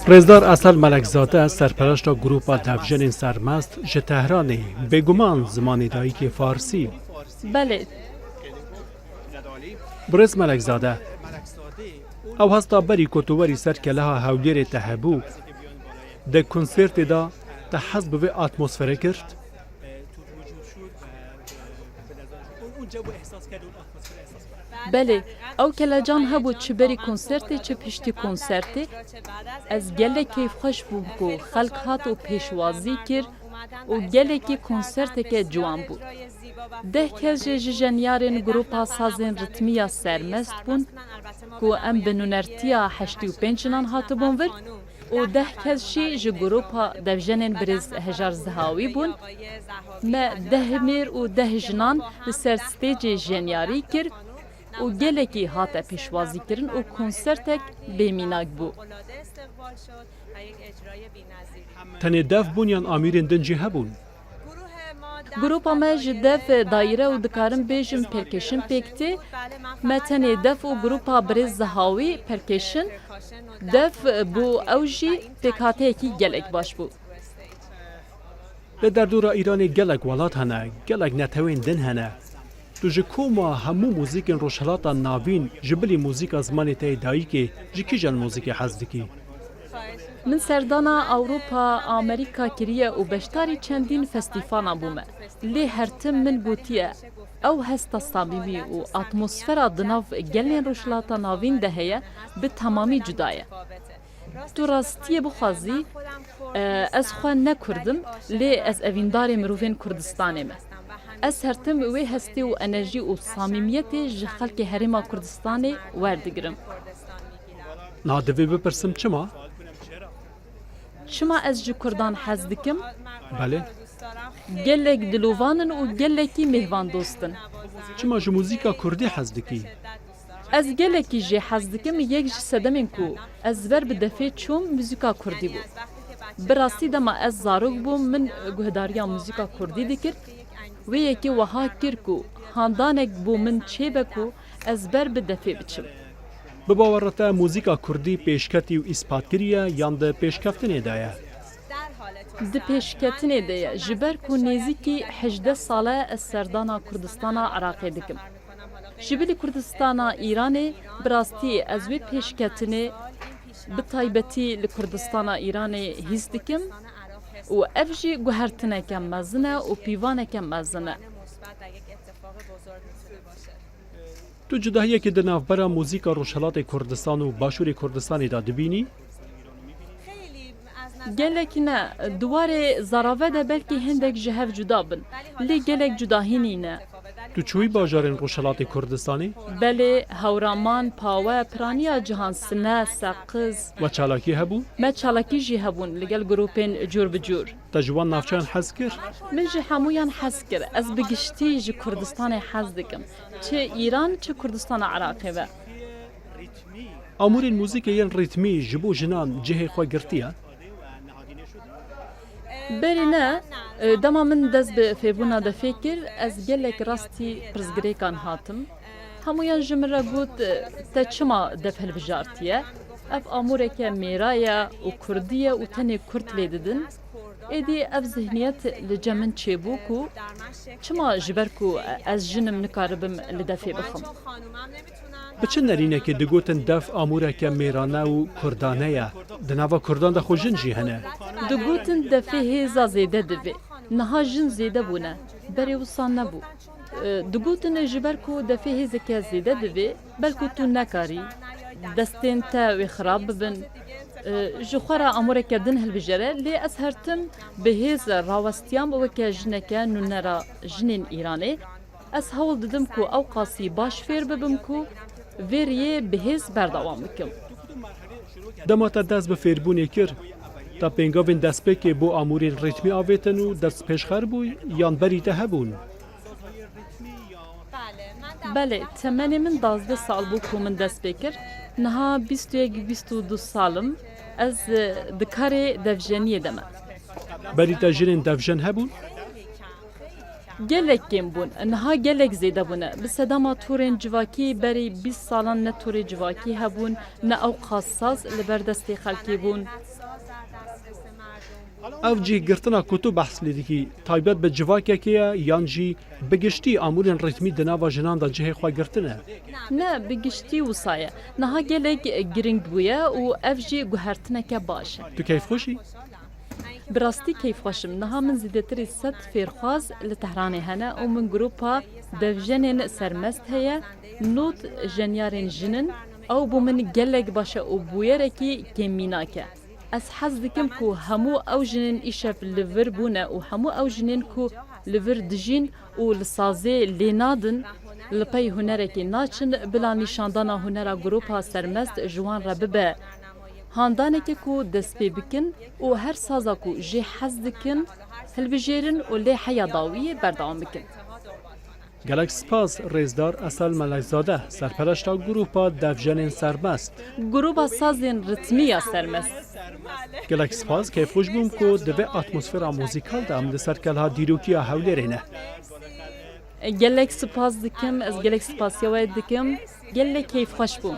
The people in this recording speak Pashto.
رزدار اصل ملکزاده سرپرست گروپ دفجن سرمست ج تهرانی بگمان زمانی دایی که فارسی بله برز ملکزاده او هستا بری کتووری سر که لها هولیر تهبو ده کنسرت دا ده حزب و اتمسفره کرد بله او کلاجان هبو چه بری کنسرتی چه پشتی کنسرتی از گله کیف خوش بود که خلق هات و پیشوازی کرد و گله کی کنسرت که جوان بود ده کس جنیارن گروپا سازن ریتمیا سرمست بون که ام بنونرتیا 85 هات بون ور و ده کس شی ج گروپا دفجنن برز هجار زهاوی بون ما ده میر و ده جنان لسر ستیج جنیاری کرد و گلکی هات پیشوازی کردن و کنسرتک بیمیناک بو. تنه دف بونیان آمیرین دنجی هبون گروپا ما جدف دایره و دکارم بیجم پرکشن پیکتی ما تنه دف و گروپا برز زهاوی پرکشن دف بو اوجی پیکاته کی گلک باش بو. در دور ایران گلک ولات هنه گلک نتوین دن هنه تو جکوما همو موزیک روشلاتا ناوین جبلی موزیک زمانی تای دایی که جکی جن موزیک حزدکی من سردانا اوروپا آمریکا کریه و بشتاری چندین فستیفانا بومه لی هرتم من گوتیه او هستا صمیمی و اتمسفرا دناف گلین روشلاتا ناوین دهیه به تمامی جدایه تو راستی بخوازی از خواه نکردم لی از اویندار مروفین کردستانه me. از هرتم وی هستی و انرژی و صمیمیت ج خلق هرما کردستان وردگرم. نادوی بپرسم چما؟ چما از ج کردان حز دکم؟ بله گلک دلوانن و گلکی مهوان دوستن. چما ج موزیکا کردی حزدکی؟ از گلکی ج حز دکم یک ج سدمین کو از ور بدفه چوم موزیکا کردی بود. براستی دما از زاروگ بوم من گهداریا موزیکا کردی دکرد و یکی وها کرکو هاندانک بو من چه بکو از بر بدفه بچم. بباورتا موزیکا کردی پیشکتی و اثبات کریه یان ده پیشکفتنه دایه؟ ده پیشکتنه دایه جبر کو نزیکی 18 ساله از سردانا کردستانا عراقی دکم. جبلی کردستانا ایرانی براستی از وی پیشکتنه بطایبتی لکردستانا ایرانی هیز دکم و افجی گوهرتنه کم مزنه و پیوانه کم مزنه. تو جداهیه که در نافبرا موزیکا روشلات کردستان و باشور کردستانی دا دبینی؟ گلک نه دواره زراوه ده بلکی هندک جهف جدا بن لی گلک جداهینی نه تو چوی باجارن روشلات کردستانی؟ بله هورامان پاوه پرانیا جهان سنه سقز و چالاکی هبو؟ ما چالاکی جی هبون لگل گروپین جور بجور تجوان نافچان حز کر؟ من جی همویان حز کر از بگشتی جی کردستان حز دکم چه ایران چه کردستان عراقی و امور موزیک یان ریتمی جبو جنان جهه خواه گرتیه؟ بری نه دما من دست به فیبونا ده فکر از گلک راستی پرزگریکان هاتم همویان جمره گوت تا چما دفل بجارتیه اف اموره که میرایا و کردیه و تنی کرد لیددن ایدی اف ذهنیت لجمن چه بوکو چما جبرکو از جنم نکاربم لدفی بخم بچه نرینه که دگوتن دف اموره که میرانه و کردانه یا دنوا کردان ده خو جن جی هنه دگوتن دفی هیزا زیده دوی نها جن زیده بونه بری وصان نبو دگوتن جبرکو دفی هیزه که زیده دوی بلکو تو نکاری دستین تا وی خراب ببن جخورا اموره که دن هل بجره لی از هرتم به هیز راوستیان بو که جنکه نونرا جنین ایرانی از هول ددم کو او قاسی باش فیر ببم کو ویریه بهز بردوام بکم. دما تا دست به فیربونی کر تا پنگاوین دست بکه بو امورین ریتمی آویتن و دست پیشخر بوی یان بری ده هبون. بله تمنی من 12 سال بو کو من دست بکر نها 21-22 سالم از دکار دفجنیه دمه. بری تا جنین دفجن هبون؟ gelek kêm bûn niha gelek zêde bûne bi sedema torên civakî berî 20 salan ne torê civakî hebûn ne ew qazsaz li ber destê xelkê bûn. ev cî girtina ku tu behs lê dikî taybet bi civakekê ye yan jî bi giştî amûrên ritmî di nava jinan de cihê xwe girtin e? Ne bi giştî wisa ye niha gelek giring bûye û ev jî guhertineke baş e. Tu keyfxweşî? Bi rastî keyfxweşim niha min zêdetirî 100 fêrxwaz li Tehranê hene û min grupa devjenên sermest heye not jenyarên jinin ew bû min gelek baş e û bûyerekî kêmînak e. Ez hez dikim ku hemû ew jinên îşev li vir bûne û hemû ew jinên ku li vir dijîn û li sazê lê nadin li pey hunerekê naçin bila nîşandana hunera grupa sermest ji wan re bibe. Handaneke ku dest pê bikin û her saza ku jê hez dikin hilbijêrin û lê heya dawiyê berdewam bikin. Gelek spas rêzdar Esel Melekzade serpereşta grupa devjenên sermest. Grupa sazên ritmiya sermest. Gelek spas keyfxweş bûm ku di vê atmosfera muzîkal de em li ser kelha dîrokiya hewlêrê ne. Gelek spas dikim, ez gelek spasiya we dikim, gelek keyfxweş bûm.